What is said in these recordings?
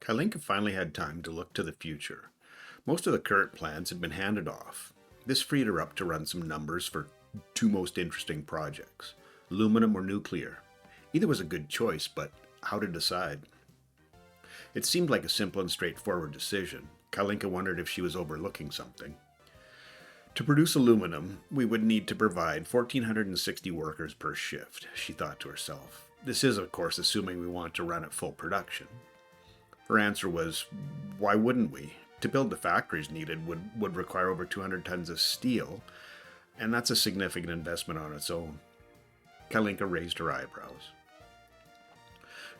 Kalinka finally had time to look to the future. Most of the current plans had been handed off. This freed her up to run some numbers for two most interesting projects, aluminum or nuclear. Either was a good choice, but how to decide? It seemed like a simple and straightforward decision. Kalinka wondered if she was overlooking something. To produce aluminum, we would need to provide 1,460 workers per shift, she thought to herself. This is, of course, assuming we want to run at full production. Her answer was, why wouldn't we? To build the factories needed would require over 200 tons of steel, and that's a significant investment on its own. Kalinka raised her eyebrows.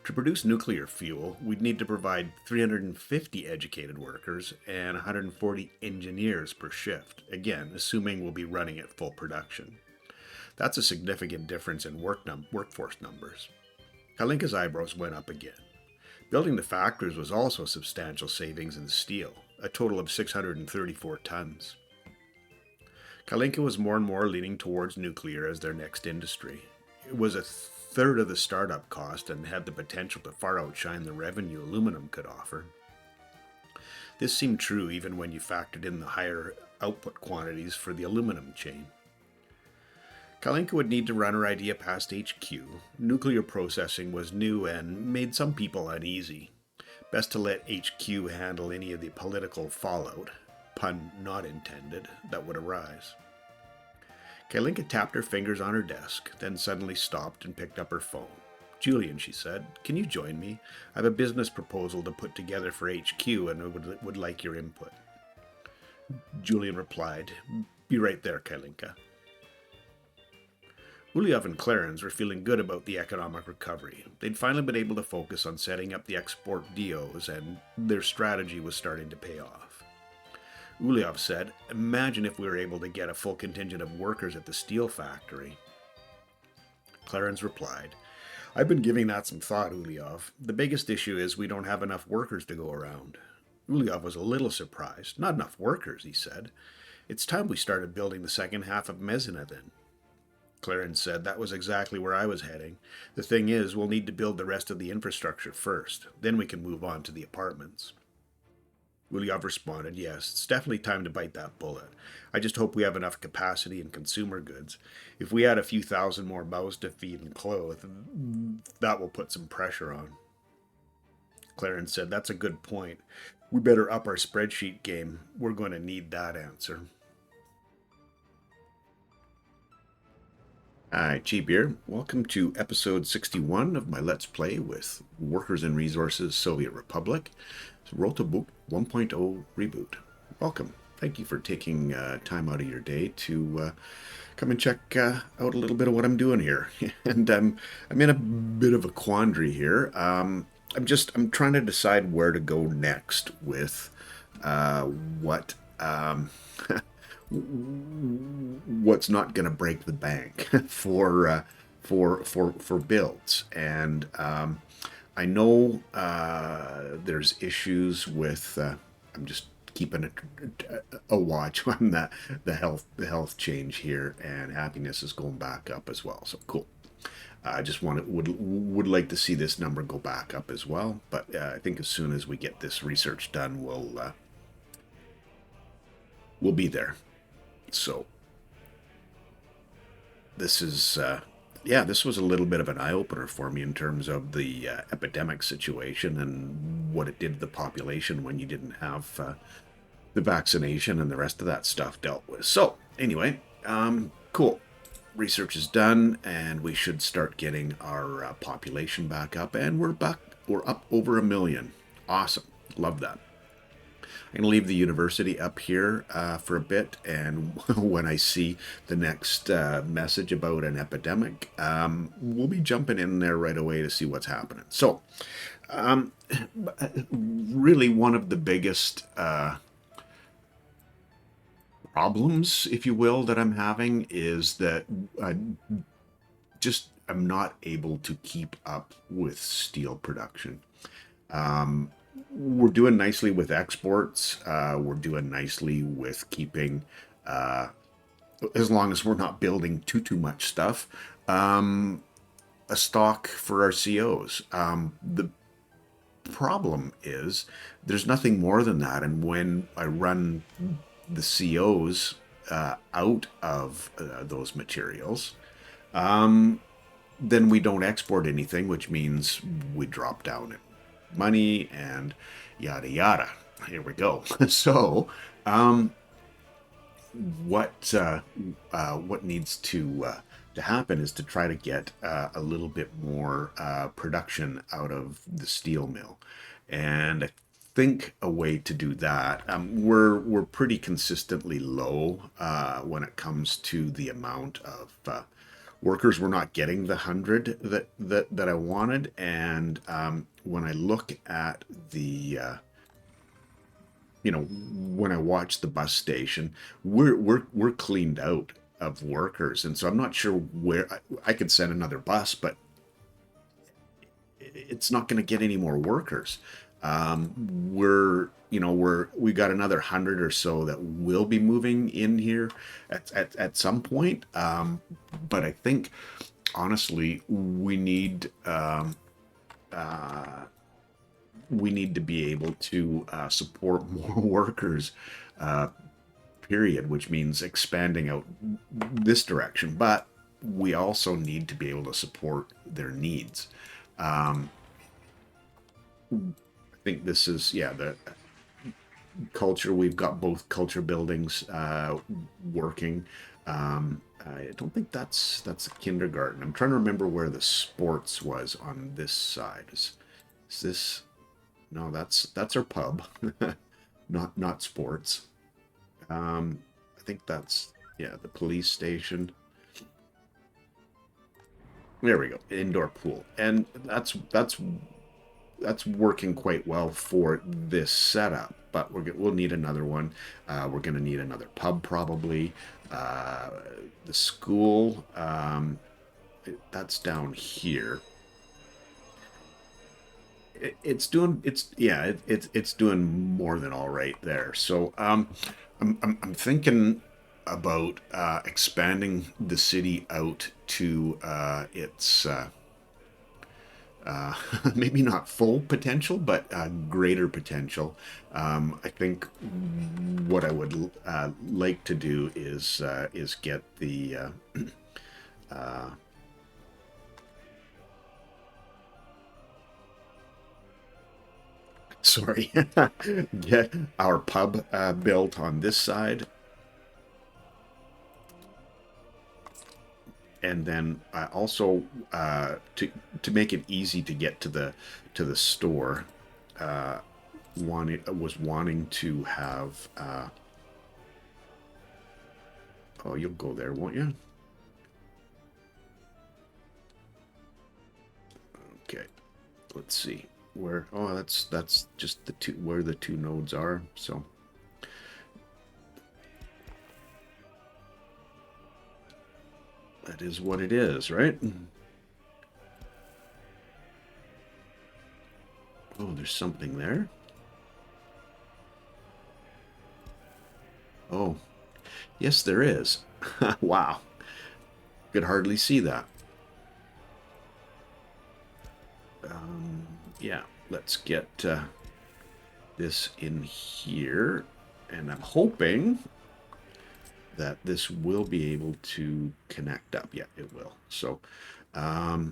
To produce nuclear fuel, we'd need to provide 350 educated workers and 140 engineers per shift, again, assuming we'll be running at full production. That's a significant difference in workforce numbers. Kalinka's eyebrows went up again. Building the factories was also a substantial savings in steel, a total of 634 tons. Kalinka was more and more leaning towards nuclear as their next industry. It was a third of the startup cost and had the potential to far outshine the revenue aluminum could offer. This seemed true even when you factored in the higher output quantities for the aluminum chain. Kalinka would need to run her idea past HQ. Nuclear processing was new and made some people uneasy. Best to let HQ handle any of the political fallout, pun not intended, that would arise. Kalinka tapped her fingers on her desk, then suddenly stopped and picked up her phone. Julian, she said, can you join me? I have a business proposal to put together for HQ and I would like your input. Julian replied, be right there, Kalinka. Uliov and Clarence were feeling good about the economic recovery. They'd finally been able to focus on setting up the export DOs, and their strategy was starting to pay off. Uliov said, imagine if we were able to get a full contingent of workers at the steel factory. Clarence replied, I've been giving that some thought, Uliov. The biggest issue is we don't have enough workers to go around. Uliov was a little surprised. Not enough workers, he said. It's time we started building the second half of Mezina then. Clarence said, that was exactly where I was heading. The thing is, we'll need to build the rest of the infrastructure first. Then we can move on to the apartments. Uliov responded, yes, it's definitely time to bite that bullet. I just hope we have enough capacity in consumer goods. If we add a few thousand more mouths to feed and clothe, that will put some pressure on. Clarence said, that's a good point. We better up our spreadsheet game. We're going to need that answer. Hi, Cheeb here. Welcome to episode 61 of my Let's Play with Workers and Resources Soviet Republic. It's Rote Bucht 1.0 reboot. Welcome. Thank you for taking time out of your day to come and check out a little bit of what I'm doing here. And I'm in a bit of a quandary here. I'm trying to decide where to go next with what's not going to break the bank for builds. And I know there's issues with I'm just keeping a watch on the health change here, and happiness is going back up as well. So cool. I just would like to see this number go back up as well. But I think as soon as we get this research done, we'll be there. So this is this was a little bit of an eye-opener for me in terms of the epidemic situation and what it did to the population when you didn't have the vaccination and the rest of that stuff dealt with. So anyway, cool. Research is done, and we should start getting our population back up, and we're up over 1 million. Awesome. Love that. I'm going to leave the university up here for a bit, and when I see the next message about an epidemic, we'll be jumping in there right away to see what's happening. So, really one of the biggest problems, if you will, that I'm having is that I'm not able to keep up with steel production. We're doing nicely with exports. We're doing nicely with keeping, as long as we're not building too much stuff, a stock for our COs. The problem is there's nothing more than that. And when I run the COs out of those materials, then we don't export anything, which means we drop down in money and yada yada. Here we go. So, what needs to happen is to try to get a little bit more production out of the steel mill, and I think a way to do that. We're pretty consistently low when it comes to the amount of workers. We're not getting the 100 that I wanted, and when I look at the when I watch the bus station, we're cleaned out of workers, and so I'm not sure where I could send another bus, but it's not going to get any more workers. We got another 100 or so that will be moving in here at some point. But I think honestly, we need to be able to support more workers, period, which means expanding out this direction. But we also need to be able to support their needs. I think this is, the culture. We've got both culture buildings working. I don't think that's a kindergarten. I'm trying to remember where the sports was on this side. Is this? No, that's our pub, not sports. I think that's the police station. There we go, indoor pool, and that's working quite well for this setup. But we'll need another one. We're going to need another pub probably. The school, that's down here. It's doing more than all right there. So I'm thinking about expanding the city out to its maybe not full potential, but greater potential. I think what I would like to do is get the sorry, get our pub built on this side, and then also to make it easy to get to the store. Was wanting to have. Oh, you'll go there, won't you? Okay, let's see. Where, oh, that's just the two, where the two nodes are. So that is what it is, right? Oh, there's something there. Oh, yes, there is. Wow, could hardly see that. Yeah, let's get this in here, and I'm hoping that this will be able to connect up. Yeah, it will. So I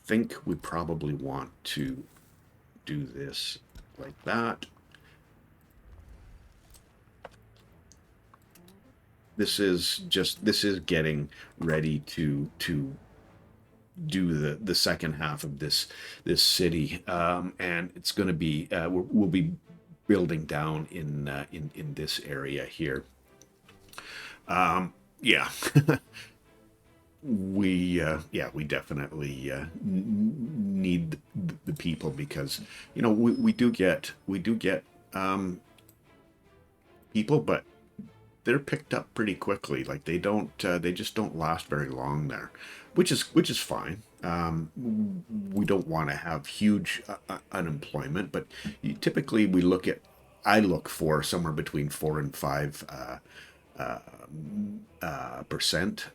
think we probably want to do this like that. This is getting ready to do the second half of this city, and it's going to be we'll be building down in this area here. Yeah. We definitely need the people, because we do get people, but they're picked up pretty quickly. Like they just don't last very long there, which is fine. We don't want to have huge unemployment, but typically I look for somewhere between 4 and 5 percent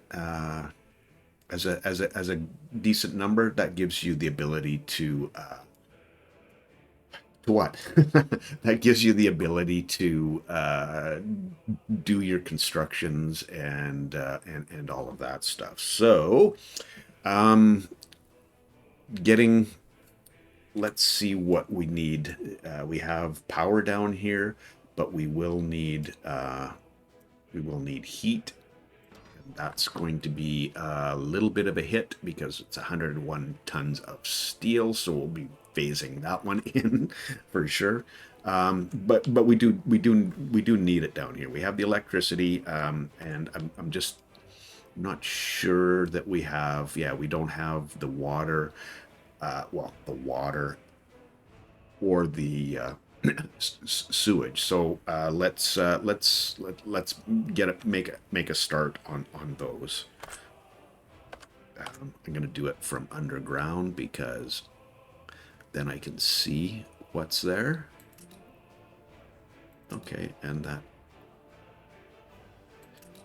as a decent number. That gives you the ability to What? That gives you the ability to do your constructions and all of that stuff. So, um, getting. Let's see what we need. We have power down here, but we will need heat. That's going to be a little bit of a hit because it's 101 tons of steel, so we'll be phasing that one in for sure. But we do need it down here. We have the electricity, and I'm just not sure that we have. Yeah, we don't have the water. Well, the water or the sewage. So let's get it make a start on those. I'm gonna do it from underground because then I can see what's there. Okay, and that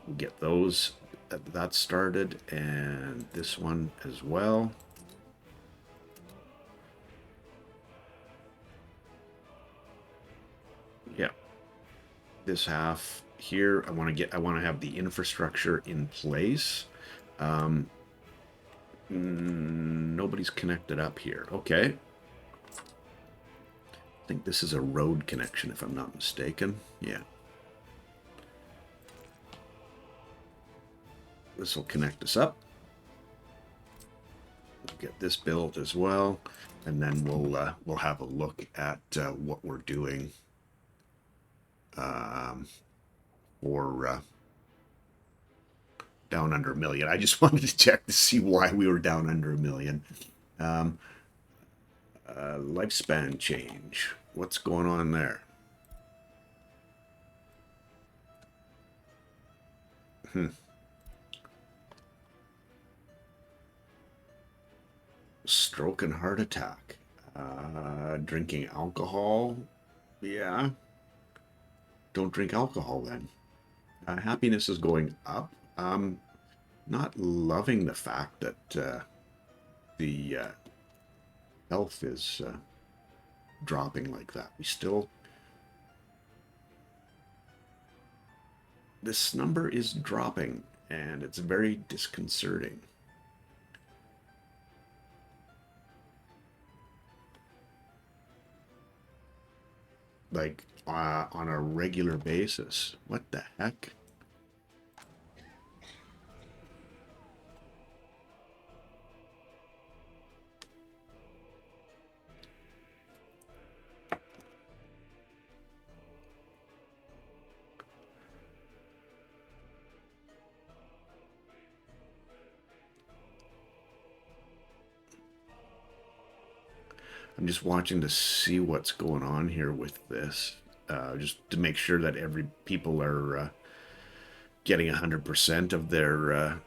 we'll get those that started, and this one as well. Yeah, this half here, I want to have the infrastructure in place. Nobody's connected up here. Okay. I think this is a road connection, if I'm not mistaken. Yeah. This will connect us up. We'll get this built as well, and then we'll have a look at what we're doing for down under a million. I just wanted to check to see why we were down under a million. Lifespan change. What's going on there? Stroke and heart attack. Drinking alcohol. Yeah. Don't drink alcohol then. Happiness is going up. Not loving the fact that the health is dropping like that. This number is dropping, and it's very disconcerting. Like on a regular basis. What the heck? I'm just watching to see what's going on here with this, just to make sure that every people are getting 100% of their.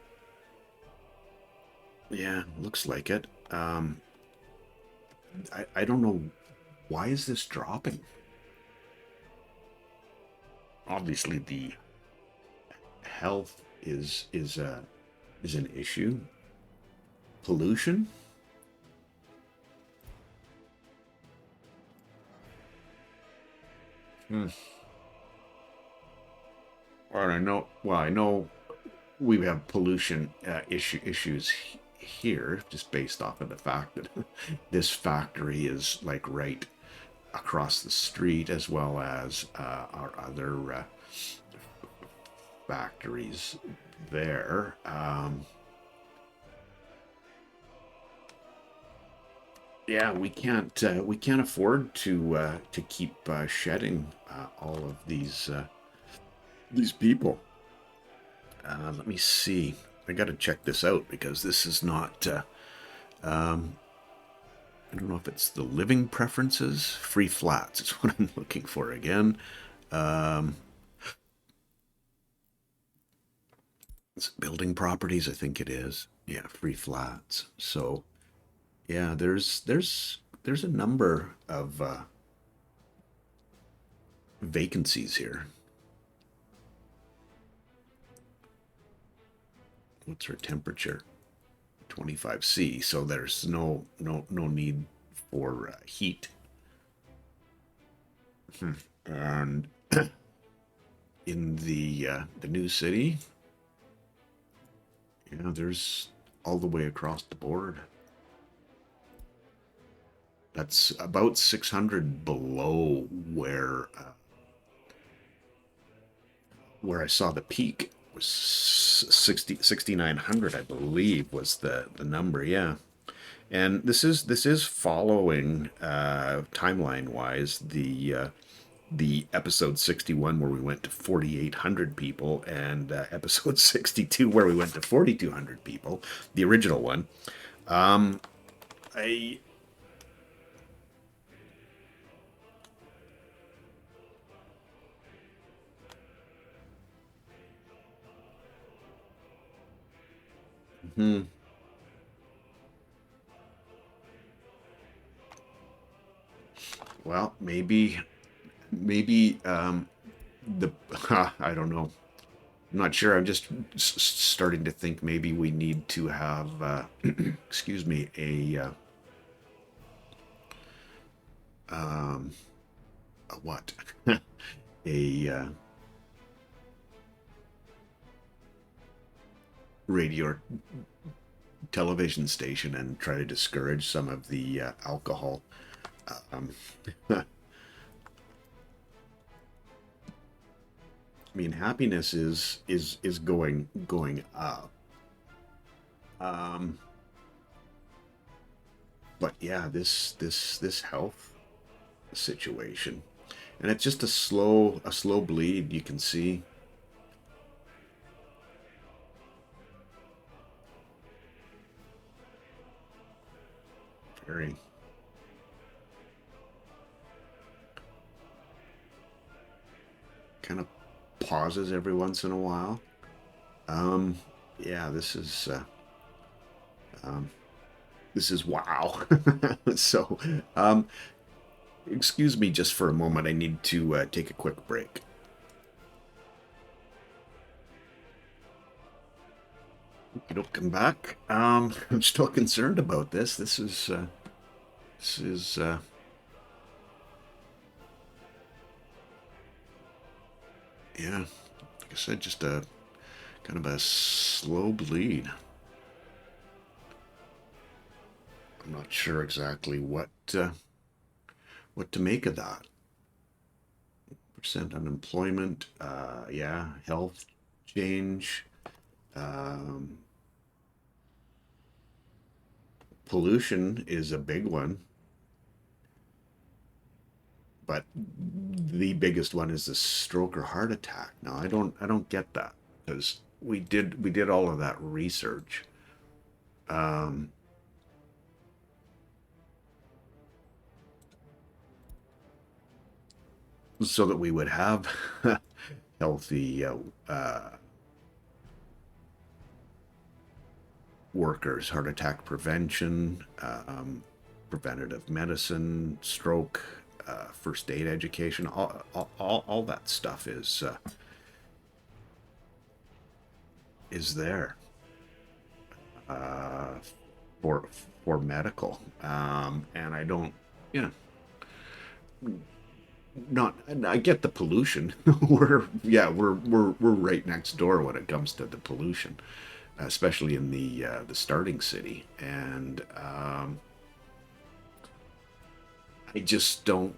Yeah, looks like it. I don't know why is this dropping. Obviously, the health is an issue. Pollution. Or I know. Well, I know we have pollution issues here, just based off of the fact that this factory is like right across the street, as well as our other factories there. Yeah, we can't afford to keep shedding all of these people. Let me see. I got to check this out because this is not. I don't know if it's the living preferences. Free flats is what I'm looking for again. It's building properties, I think it is. Yeah, free flats. So yeah, there's a number of vacancies here. What's our temperature? 25°C. So there's no need for heat. And in the new city, yeah, there's all the way across the board. That's about 600 below where I saw the peak. It was 6,900, I believe, was the number. Yeah. And this is following timeline wise the episode 61 where we went to 4,800 people, and episode 62 where we went to 4,200 people, the original one. I hmm, well, maybe the I don't know. I'm not sure. I'm just starting to think maybe we need to have excuse me, a what? A radio or television station and try to discourage some of the alcohol. Um, I mean, happiness is going up. Um, but yeah, this health situation, and it's just a slow bleed. You can see very kind of pauses every once in a while. Um, yeah, um, this is wow. So, excuse me just for a moment. I need to take a quick break. Don't come back. I'm still concerned about this. This is yeah, like I said, just a kind of a slow bleed. I'm not sure exactly what to make of that. Percent unemployment, yeah, health change, um, pollution is a big one, but the biggest one is the stroke or heart attack. Now, I don't get that because we did all of that research, um, so that we would have healthy workers, heart attack prevention, preventative medicine, stroke, first aid education, all that stuff is there uh, for for medical, and I don't, you know, not. I get the pollution. We're right next door when it comes to the pollution, especially in the starting city, and I just don't.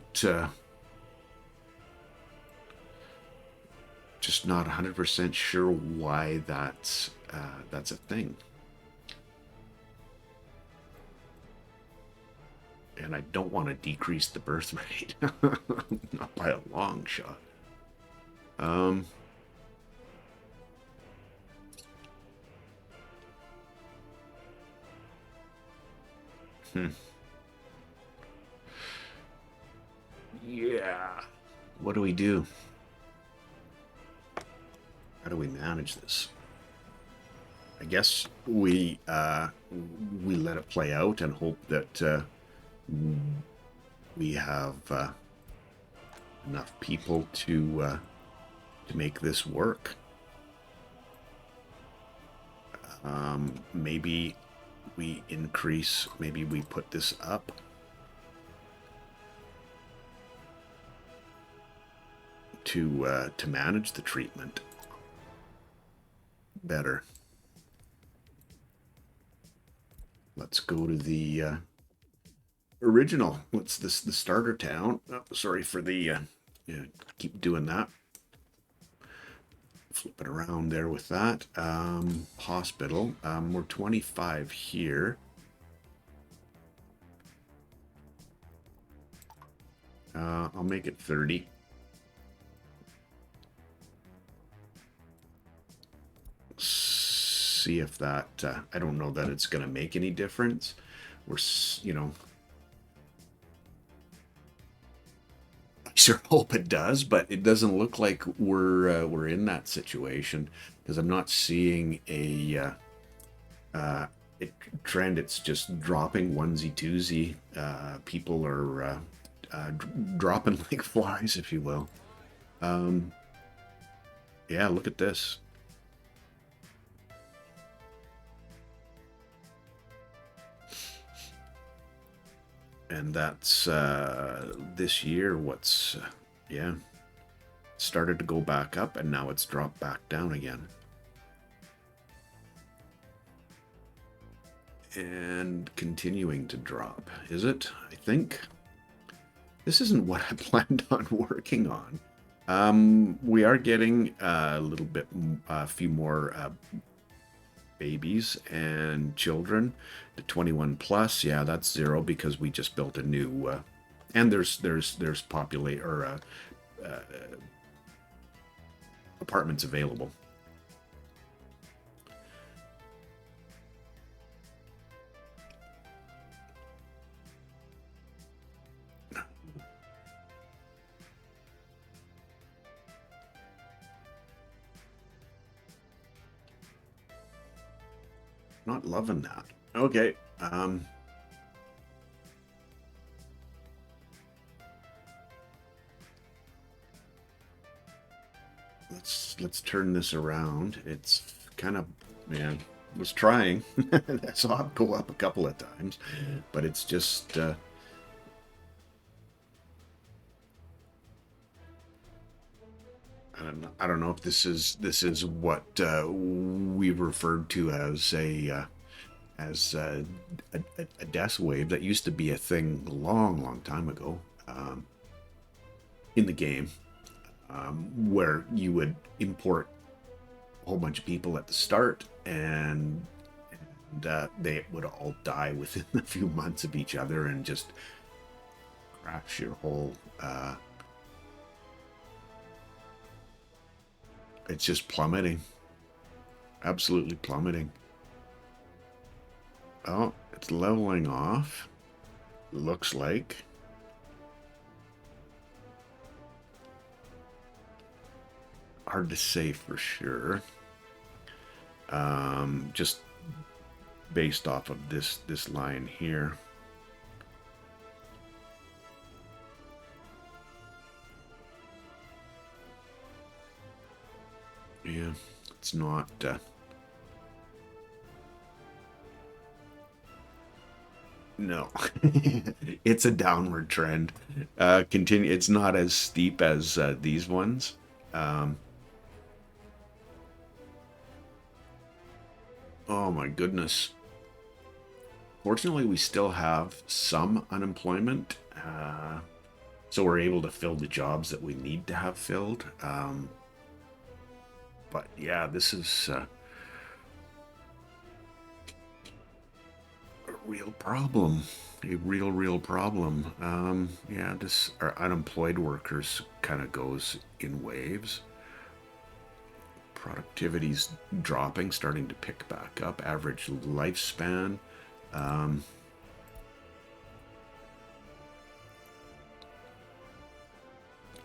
Just not 100% sure why that's a thing, and I don't want to decrease the birth rate, not by a long shot. Um, hmm, yeah. What do we do? How do we manage this? I guess we let it play out and hope that we have enough people to make this work. Maybe we increase. Maybe we put this up. to manage the treatment better. Let's go to the original. What's this? The starter town. Oh, sorry for the yeah, keep doing that. Flip it around there with that. Hospital. We're 25 here. I'll make it 30. See if that, I don't know that it's going to make any difference. We're, you know, I sure hope it does, but it doesn't look like we're in that situation, because I'm not seeing a trend. It's just dropping onesie twosie. People are dropping like flies, if you will. Yeah, look at this. And that's this year. What's yeah, started to go back up, and now it's dropped back down again. And continuing to drop, is it? I think this isn't what I planned on working on. We are getting a little bit, a few more babies and children to 21 plus. Yeah, that's 0 because we just built a new and there's populate or apartments available. Not loving that. Okay. Let's turn this around. It's kind of, man, was trying. I saw it go up a couple of times, but it's just I don't know if this is what we referred to as a death wave. That used to be a thing a long time ago in the game, where you would import a whole bunch of people at the start, and they would all die within a few months of each other and just crash your whole it's just plummeting. Absolutely plummeting. Oh, it's leveling off. Looks like. Hard to say for sure. Just based off of this line here. Yeah, it's not no. It's a downward trend. Continue. It's not as steep as these ones. Oh my goodness. Fortunately, we still have some unemployment, so we're able to fill the jobs that we need to have filled. But yeah, this is a real problem. A real problem. Yeah, this our unemployed workers kind of goes in waves. Productivity's dropping, starting to pick back up. Average lifespan.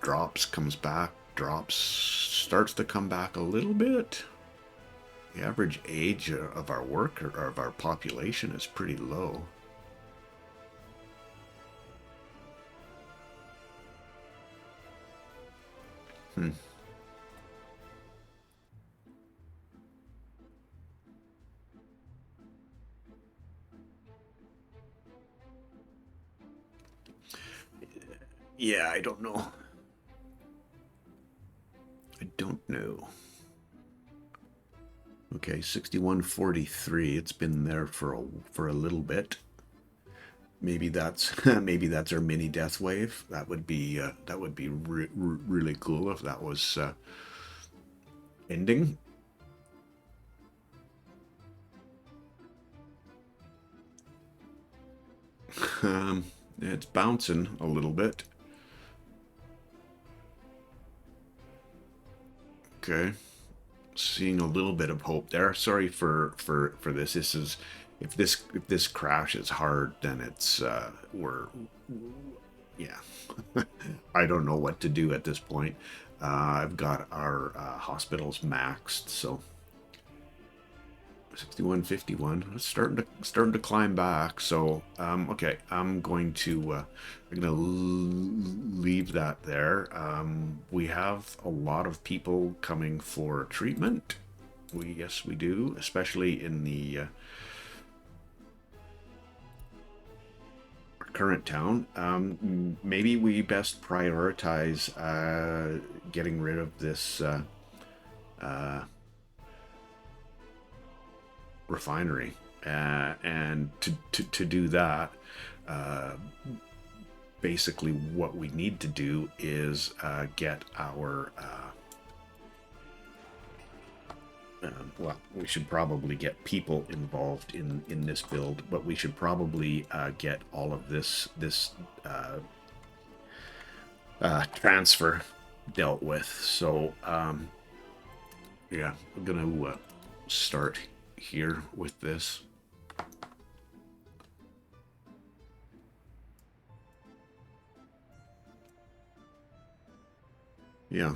Drops, comes back, drops, starts to come back a little bit. The average age of our worker or of our population is pretty low. Yeah, I don't know. No. Okay, 6143. It's been there for a little bit. Maybe that's maybe that's our mini death wave. That would be really cool if that was ending. It's bouncing a little bit. Okay, seeing a little bit of hope there. Sorry for this. This is if this crashes hard, then it's yeah. I don't know what to do at this point. I've got our hospitals maxed, so 6151. It's starting to climb back. So okay, I'm gonna leave that there. We have a lot of people coming for treatment. Yes, we do, especially in the current town. Maybe we best prioritize getting rid of this refinery, and to do that, basically what we need to do is get our well, we should probably get people involved in this build, but we should probably get all of this transfer dealt with. So yeah, I'm gonna start here with this. Yeah.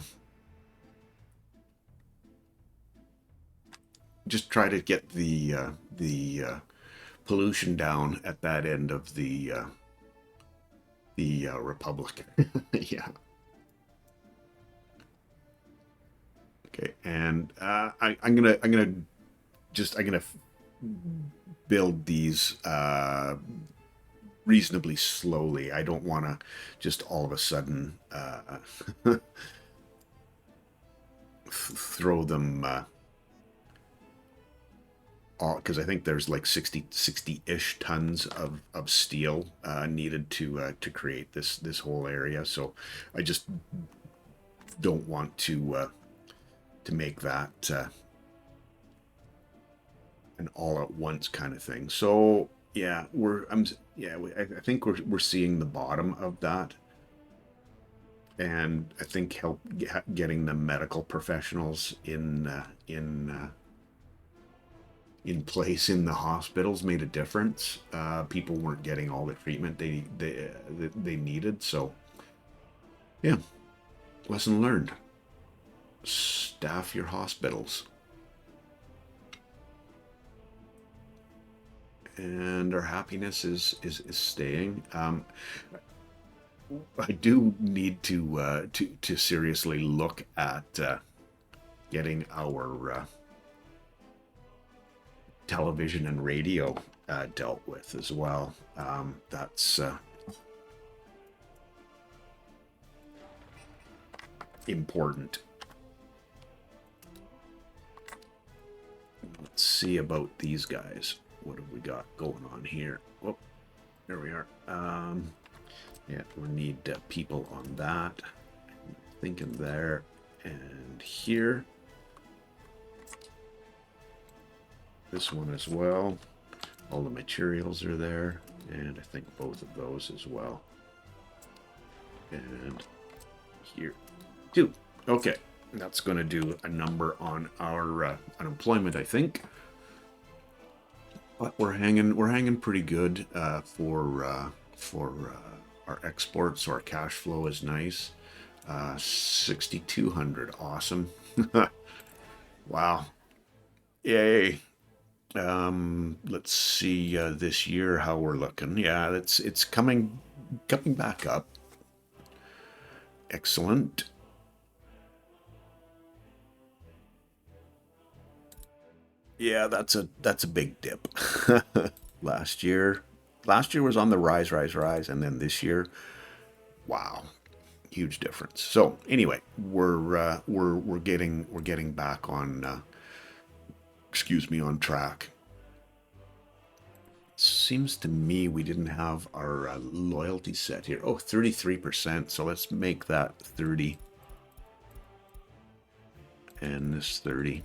Just try to get the pollution down at that end of the Republic. Yeah. Okay, and I'm gonna build these reasonably slowly. I don't want to just all of a sudden throw them because I think there's like 60-ish tons of steel needed to create this whole area. So I just don't want to make that an all at once kind of thing. So yeah, I think we're seeing the bottom of that, and I think getting the medical professionals in place in the hospitals made a difference. People weren't getting all the treatment they needed. So yeah, lesson learned. Staff your hospitals. And our happiness is staying. I do need to seriously look at getting our television and radio dealt with as well. That's important. Let's see about these guys. What have we got going on here? Oh, there we are. Yeah, we need people on that. Thinking there and here. This one as well. All the materials are there, and I think both of those as well. And here too. Okay, that's going to do a number on our unemployment, I think. But we're hanging pretty good for our exports. So our cash flow is nice. 6,200, awesome. Wow, yay. Let's see this year how we're looking. Yeah, it's coming back up. Excellent. Yeah, that's a big dip. Last year was on the rise, and then this year, wow, Huge difference. So anyway, we're getting back on on track. Seems to me we didn't have our loyalty set here. Oh, 33%. So let's make that 30. And this 30.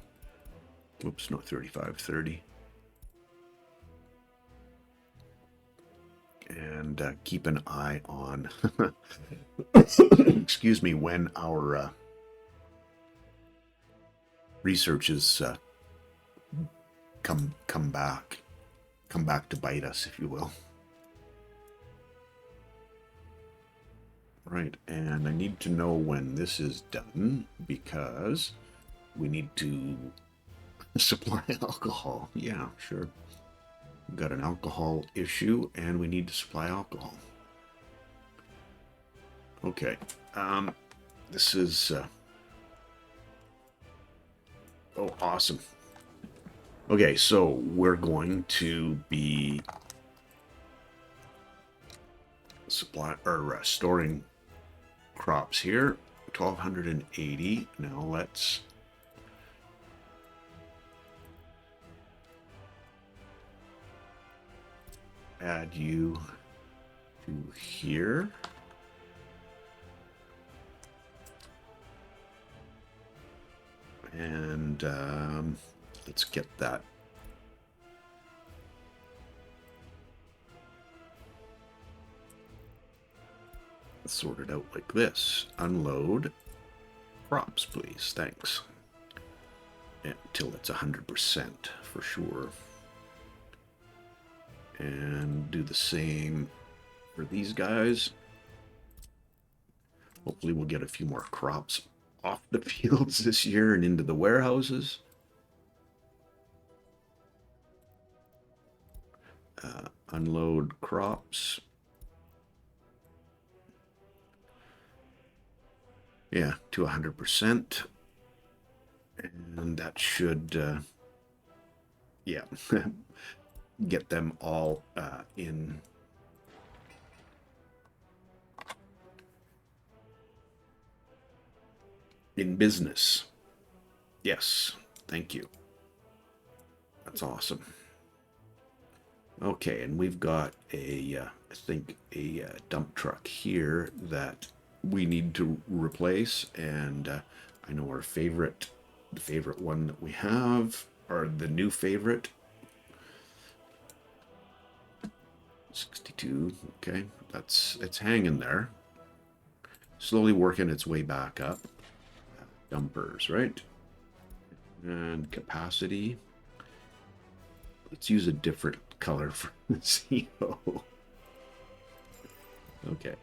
Whoops, not 35, 30. And keep an eye on, excuse me, when our researches come back to bite us, if you will. Right, and I need to know when this is done because we need to supply alcohol. Yeah, sure. We've got an alcohol issue and we need to supply alcohol. Okay, this is oh, awesome. Okay, so we're going to be storing crops here. 1280. Now let's add you to here. And let's get that sorted out like this. Unload crops, please. Thanks. Until it's 100% for sure. And do the same for these guys. Hopefully we'll get a few more crops off the fields this year and into the warehouses. Unload crops. Yeah, to 100%. And that should, yeah, get them all in business. Yes, thank you. That's awesome. Okay, and we've got a, I think, a dump truck here that we need to replace, and I know our favorite, the favorite one that we have, or the new favorite, 62. Okay, it's hanging there, slowly working its way back up. Dumpers, right? And capacity. Let's use a different color for the CO. Okay.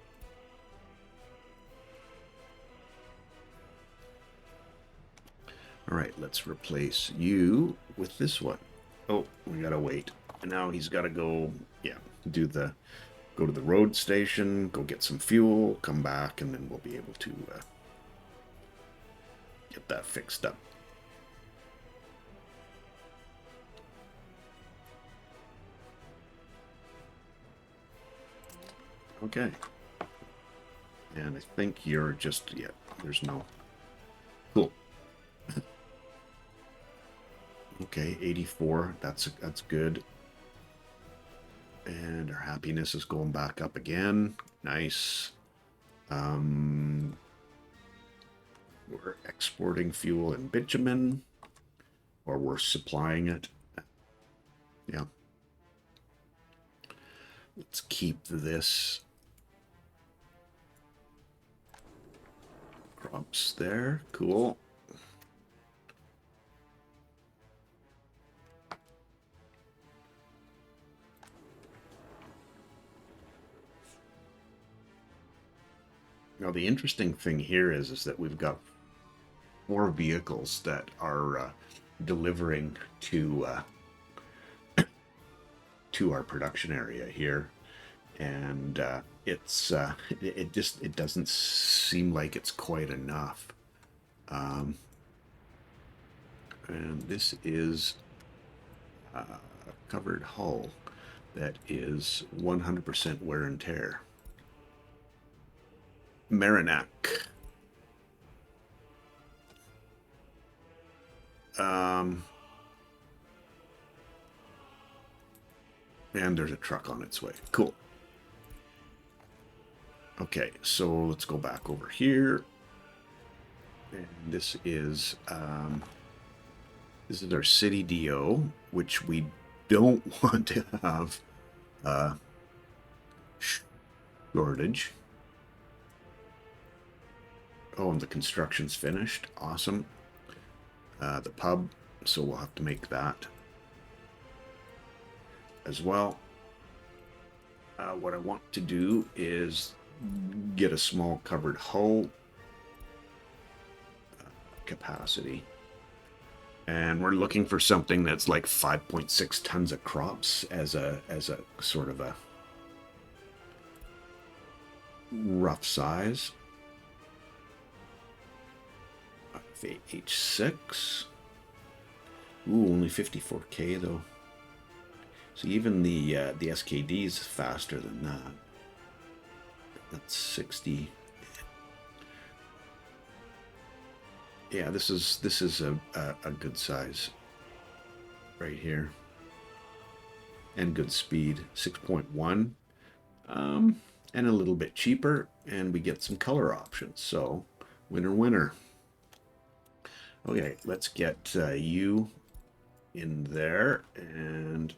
All right, let's replace you with this one. Oh, we gotta wait. And now he's gotta go, yeah, go to the road station, go get some fuel, come back, and then we'll be able to get that fixed up. Okay. And I think you're just, yeah, there's no, cool. Okay, 84, that's good. And our happiness is going back up again. Nice. We're exporting fuel in bitumen, or we're supplying it. Yeah. Let's keep this crops there. Cool. Now the interesting thing here is that we've got 4 vehicles that are delivering to our production area here, and it doesn't seem like it's quite enough. And this is a covered hull that is 100% wear and tear. Merrimack. And there's a truck on its way. Cool. Okay, so let's go back over here. And this is our city DO, which we don't want to have shortage. Oh, and the construction's finished. Awesome. The pub, so we'll have to make that as well. What I want to do is get a small covered hull capacity. And we're looking for something that's like 5.6 tons of crops as a sort of a rough size. H6. Ooh, only 54k though. So even the SKD is faster than that. That's 60. Yeah, this is a good size right here, and good speed. 6.1, and a little bit cheaper, and we get some color options. So winner winner. Okay, let's get you in there, and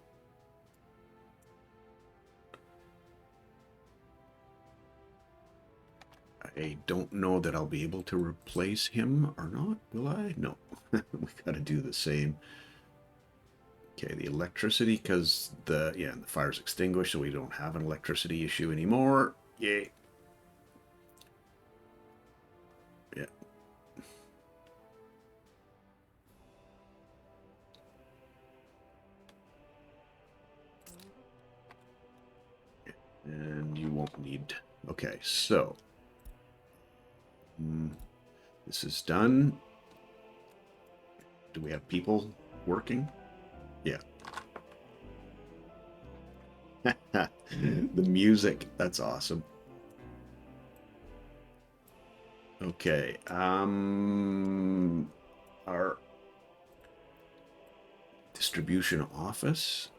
I don't know that I'll be able to replace him or not, will I? No. We gotta do the same. Okay, the electricity, because the fire's extinguished, so we don't have an electricity issue anymore. Yay. Yeah. And you won't need... Okay, so... this is done. Do we have people working? Yeah. The music, that's awesome. Okay, our distribution office,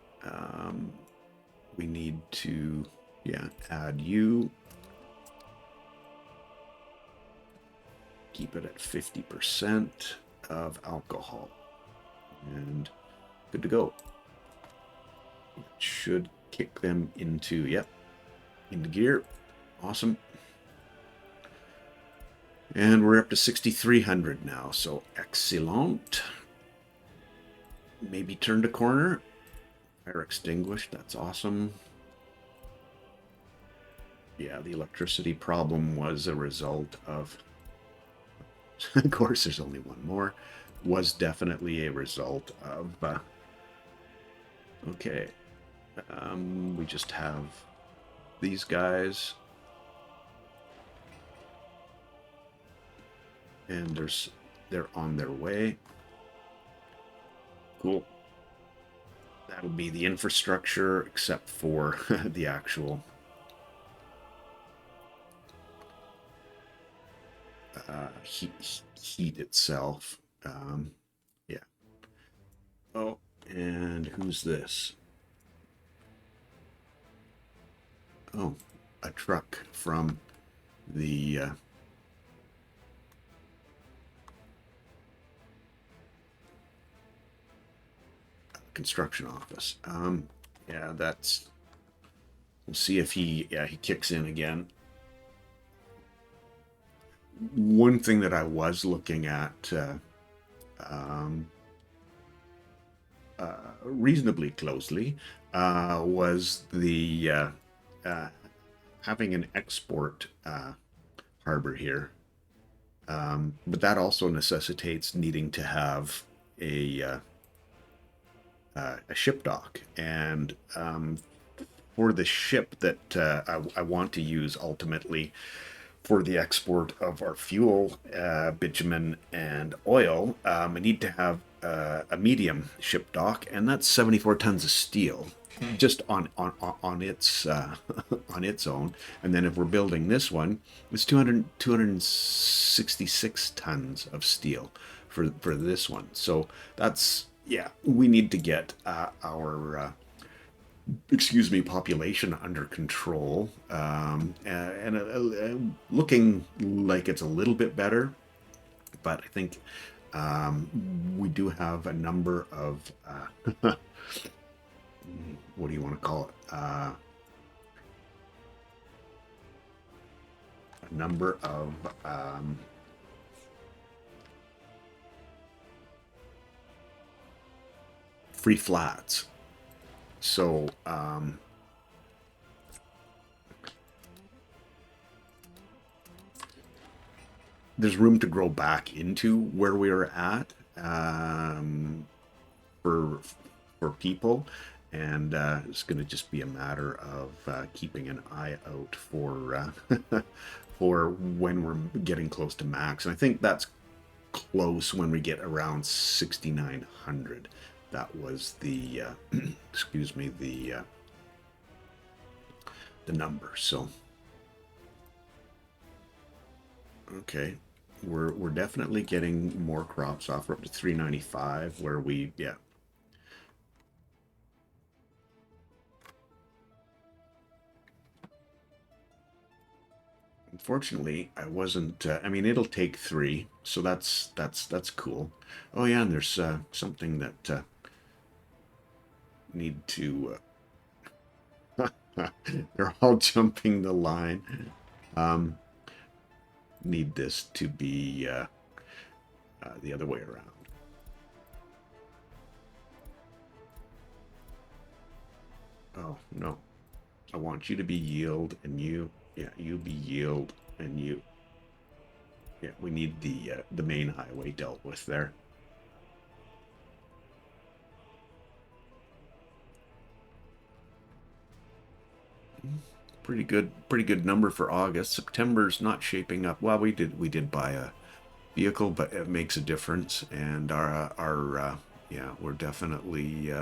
we need to, add you. Keep it at 50% of alcohol. And good to go. It should kick them into, into gear. Awesome. And we're up to 6,300 now, so excellent. Maybe turned a corner. Fire extinguished, that's awesome. Yeah, the electricity problem was a result of... Of course, there's only one more. Was definitely a result of... okay. We just have these guys. And they're on their way. Cool. That'll be the infrastructure, except for the actual... heat itself. Yeah. Oh, and who's this? Oh, a truck from the construction office. Yeah, that's... We'll see if he kicks in again. One thing that I was looking at reasonably closely was the having an export harbor here, but that also necessitates needing to have a ship dock, and for the ship that I want to use ultimately for the export of our fuel, bitumen and oil, I need to have a medium ship dock, and that's 74 tons of steel. just on its on its own. And then if we're building this one, it's 266 tons of steel for this one. So that's, yeah, we need to get our excuse me, population under control, and looking like it's a little bit better. But I think we do have a number of what do you want to call it? A number of free flats. So there's room to grow back into where we were at for people, and it's going to just be a matter of keeping an eye out for for when we're getting close to max. And I think that's close when we get around 6,900. That was the excuse me, the number. So okay, we're definitely getting more crops off. We're up to 395, where we, yeah. Unfortunately, I wasn't. I mean, it'll take 3, so that's cool. Oh yeah, and there's something that need to. They're all jumping the line. Need this to be the other way around. Oh no, I want you to be yield, and you, yeah, you be yield, and you. Yeah, we need the main highway dealt with there. Pretty good number for August. September's not shaping up well. We did buy a vehicle, but it makes a difference, and our yeah, we're definitely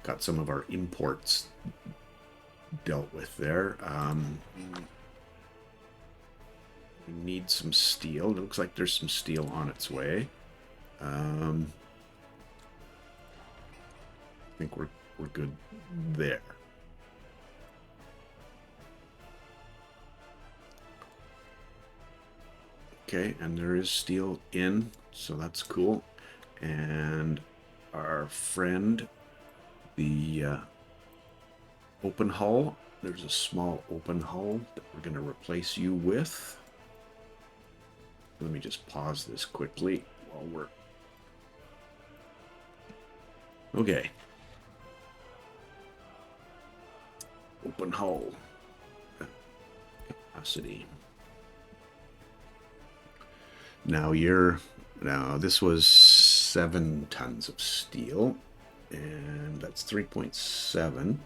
got some of our imports dealt with there. We need some steel. It looks like there's some steel on its way. I think we're good there. Okay, and there is steel in, so that's cool. And our friend, the open hull, there's a small open hull that we're going to replace you with. Let me just pause this quickly while we're... Okay. Open hull. Capacity. Now this was 7 tons of steel, and that's 3.7.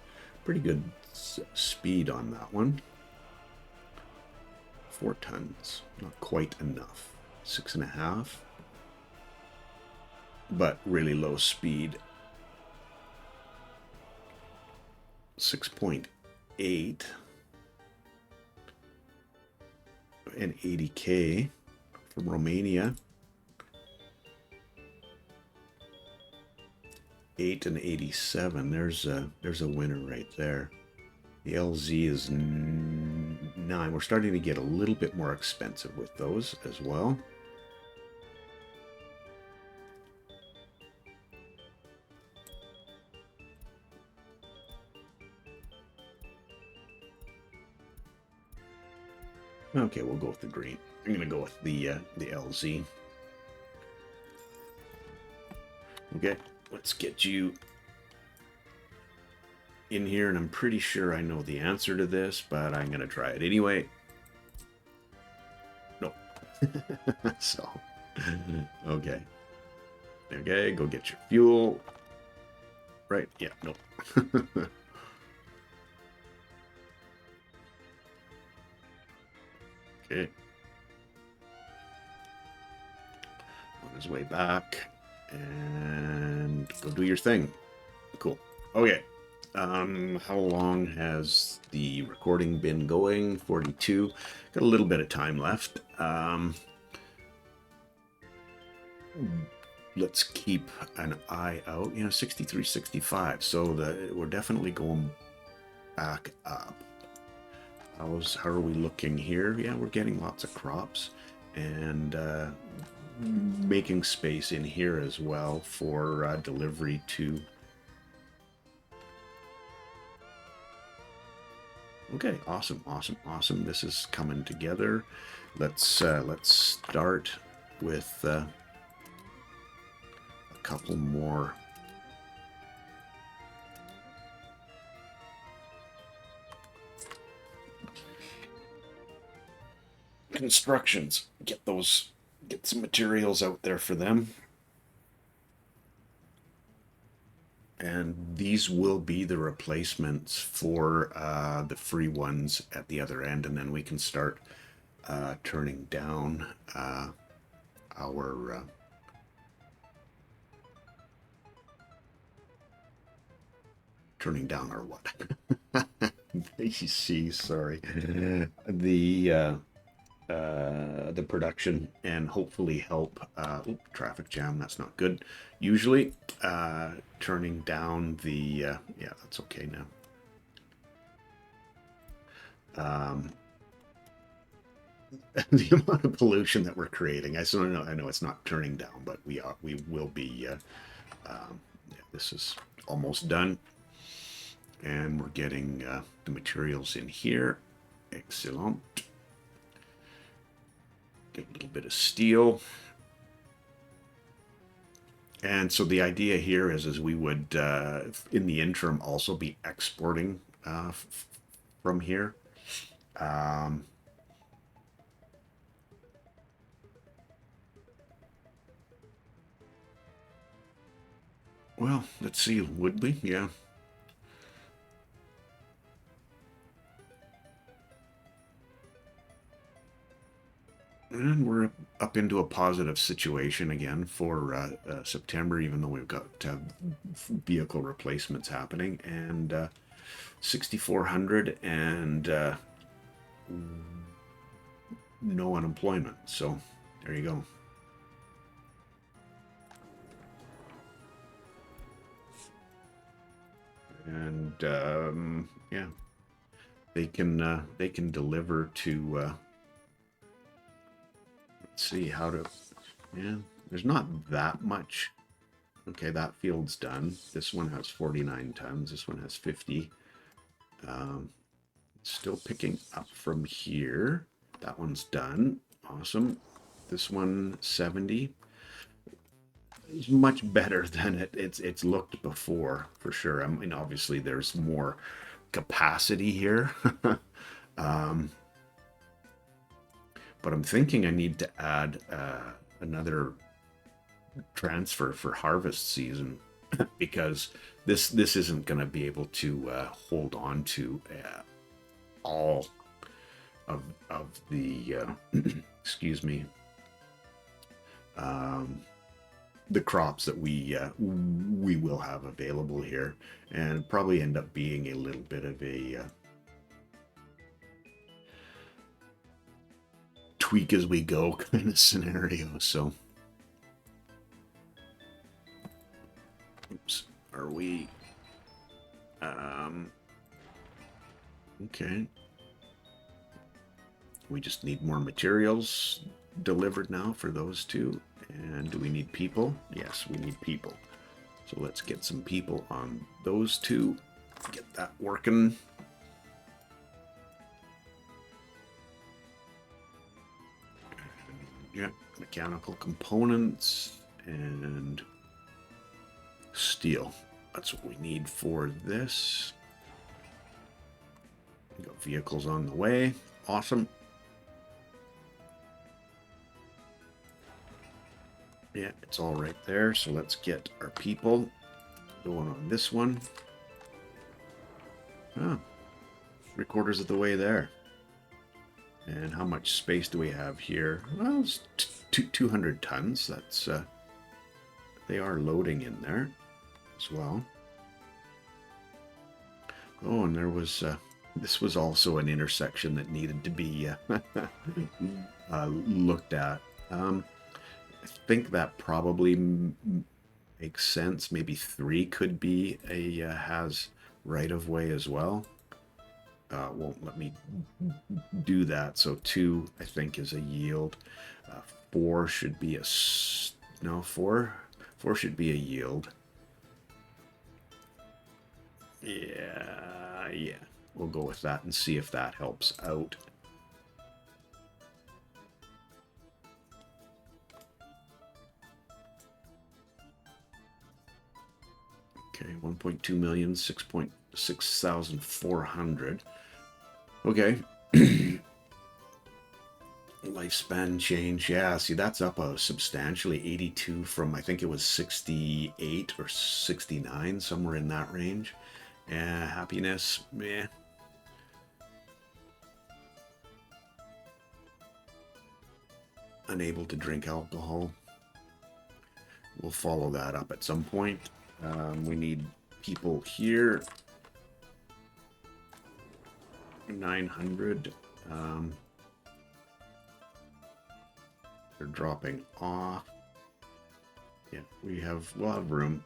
Pretty good speed on that one. 4 tons, not quite enough. 6.5, but really low speed. 6.8 and 80k. From Romania, 8 and 87. There's a winner right there. The LZ is 9. We're starting to get a little bit more expensive with those as well. Okay, we'll go with the green. I'm gonna go with the LZ. Okay, let's get you in here, and I'm pretty sure I know the answer to this, but I'm gonna try it anyway. No. So, okay. Okay, go get your fuel. Right? Yeah, no. Okay. On his way back, and go do your thing. Cool. Okay. How long has the recording been going? 42. Got a little bit of time left. Let's keep an eye out. 63, 65. So we're definitely going back up. How are we looking here? Yeah, we're getting lots of crops and making space in here as well for delivery to. Okay, awesome. This is coming together. Let's start with a couple more. Constructions. Get some materials out there for them. And these will be the replacements for the free ones at the other end, and then we can start turning down our what? You see, sorry, the production, and hopefully help. Traffic jam, that's not good. Usually turning down the yeah, that's okay now. The amount of pollution that we're creating, I know it's not turning down, but we will be yeah, this is almost done, and we're getting the materials in here. Excellent. Get a little bit of steel. And so the idea here is we would, in the interim, also be exporting from here. Well, let's see, would we? Yeah. And we're up into a positive situation again for September, even though we've got vehicle replacements happening, and 6,400 and no unemployment. So there you go. And yeah, they can deliver to. Let's see how to. Yeah, there's not that much. Okay, that field's done. This one has 49 tons. This one has 50. Still picking up from here. That one's done. Awesome. This one 70. It's much better than it's looked before, for sure. I mean, obviously there's more capacity here. But I'm thinking I need to add another transfer for harvest season because this isn't going to be able to hold on to all of the excuse me, the crops that we will have available here, and probably end up being a little bit of a tweak as we go kind of scenario. So oops, are we okay, we just need more materials delivered now for those two. And do we need people? Yes, we need people. So let's get some people on those two, get that working. Yeah, mechanical components and steel. That's what we need for this. We got vehicles on the way. Awesome. Yeah, it's all right there. So let's get our people going on this one. Oh, 3/4 of the way there. And how much space do we have here? Well, it's 200 tons. That's they are loading in there as well. Oh, and there was this was also an intersection that needed to be looked at. I think that probably makes sense. Maybe 3 could be a has right of way as well. Won't let me do that. So 2, I think, is a yield. 4 should be a no 4. 4 should be a yield. Yeah. We'll go with that and see if that helps out. Okay, 1.2 million, 6,400. Okay. Lifespan change. Yeah, see, that's up substantially. 82 from, I think it was 68 or 69, somewhere in that range. Yeah, happiness, meh. Unable to drink alcohol. We'll follow that up at some point. We need people here. 900. They're dropping off. Yeah, we'll have room.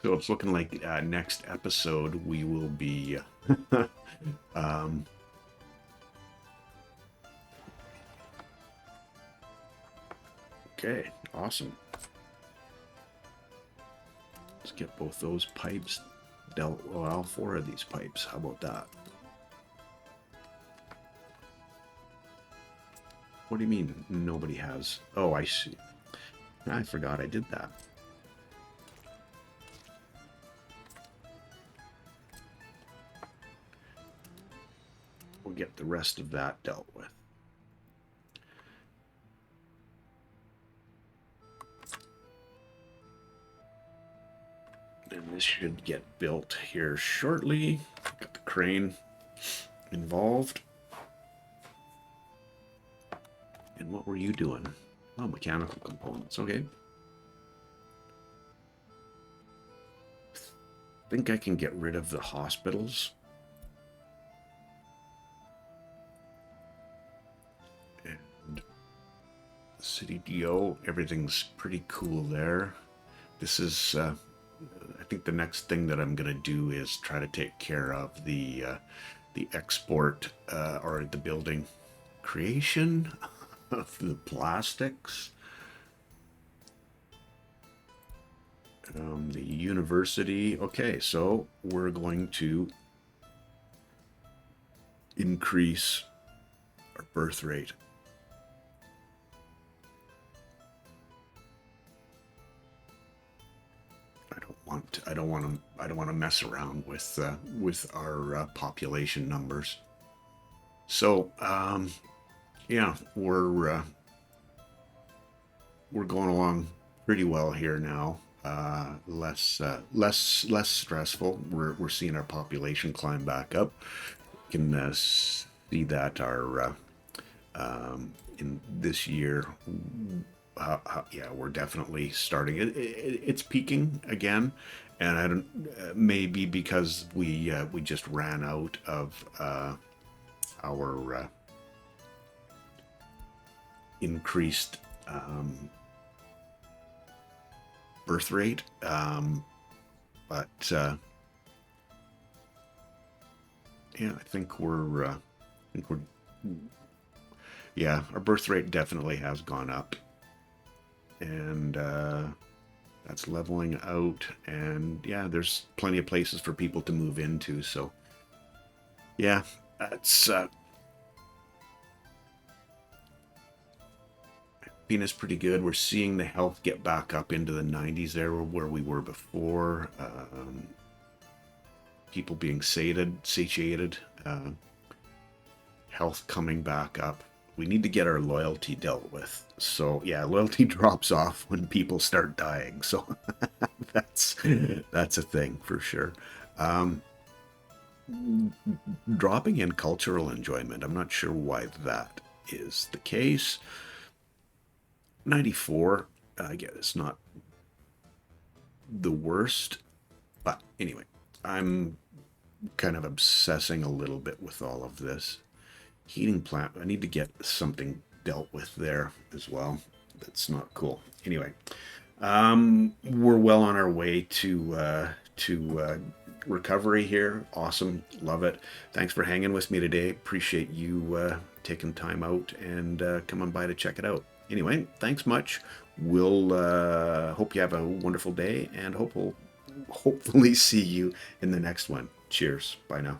So it's looking like next episode we will be okay, awesome. Let's get both those pipes dealt. Well, 4 of these pipes. How about that? What do you mean nobody has? Oh, I see. I forgot I did that. We'll get the rest of that dealt with. And this should get built here shortly. Got the crane involved. And what were you doing? Oh, mechanical components. Okay. Think I can get rid of the hospitals. And City DO, everything's pretty cool there. This is, I think the next thing that I'm going to do is try to take care of the export or the building creation of the plastics. The university. Okay, so we're going to increase our birth rate. I don't want to mess around with our population numbers. So yeah, we're going along pretty well here now. Less stressful. We're seeing our population climb back up. You can see that our in this year, yeah, we're definitely starting. It's peaking again, and I don't maybe because we just ran out of our increased birth rate, but yeah, I think we're yeah, our birth rate definitely has gone up, and that's leveling out, and yeah, there's plenty of places for people to move into, so yeah, that's Venus pretty good. We're seeing the health get back up into the 90s there where we were before. People being satiated, health coming back up. We need to get our loyalty dealt with. So yeah, loyalty drops off when people start dying. So that's a thing for sure. dropping in cultural enjoyment. I'm not sure why that is the case. 94, I guess it's not the worst. But anyway, I'm kind of obsessing a little bit with all of this. Heating plant, I need to get something dealt with there as well. That's not cool. Anyway, we're well on our way to recovery here. Awesome. Love it. Thanks for hanging with me today. Appreciate you taking time out and coming by to check it out. Anyway, thanks much. We'll hope you have a wonderful day and hopefully see you in the next one. Cheers. Bye now.